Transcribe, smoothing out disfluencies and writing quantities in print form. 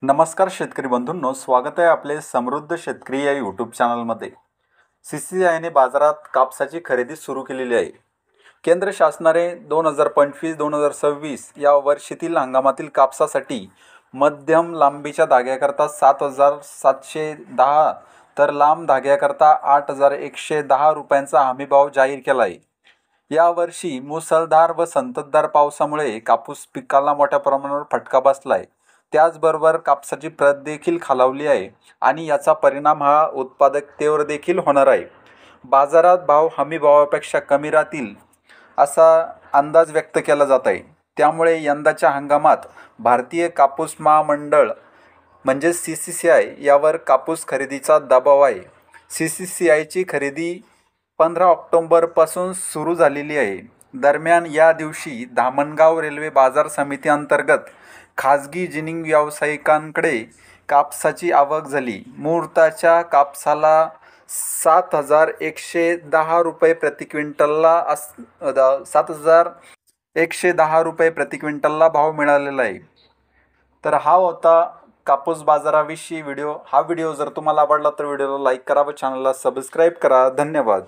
नमस्कार शेतकरी बंधूंनो, स्वागत आहे आपले समृद्ध शेतकरी या यूट्यूब चॅनलमध्ये। CCIने बाजारात कापसाची खरेदी सुरू केलेली आहे। केंद्र शासनाने 2025-2026 या वर्षीतील हंगामातील कापसासाठी मध्यम लांबीच्या धाग्याकरता 7,710 तर लांब धाग्याकरता 8,110 रुपयांचा हमीभाव जाहीर केला आहे। यावर्षी मुसळधार व संततधार पावसामुळे कापूस पिकाला मोठ्या प्रमाणावर फटका बसला आहे। त्याचबरोबर कापसाची प्रत देखील खालावली आहे आणि याचा परिणाम हा उत्पादकतेवर देखील होणार आहे। बाजारात भाव हमी भावापेक्षा कमी राहतील असा अंदाज व्यक्त केला जात आहे। त्यामुळे यंदाच्या हंगामात भारतीय कापूस महामंडळ म्हणजे CCCI यावर कापूस खरेदीचा दबाव आहे। CCCIची खरेदी 15 ऑक्टोबरपासून सुरू झालेली आहे। दरम्यान या दिवशी धामणगाव रेल्वे बाजार समिती अंतर्गत खाजगी जिनिंग व्यावसायिकांकडे कापसाची आवक झाली। मुहूर्ताच्या कापसाला 7,110 रुपये प्रति क्विंटलला 7,110 रुपये प्रति क्विंटलला भाव मिळालेला आहे। तर हा होता कापूस बाजाराविषयी व्हिडिओ। हा व्हिडिओ जर तुम्हाला आवडला तर व्हिडिओला लाईक करा व चॅनलला सबस्क्राईब करा। धन्यवाद।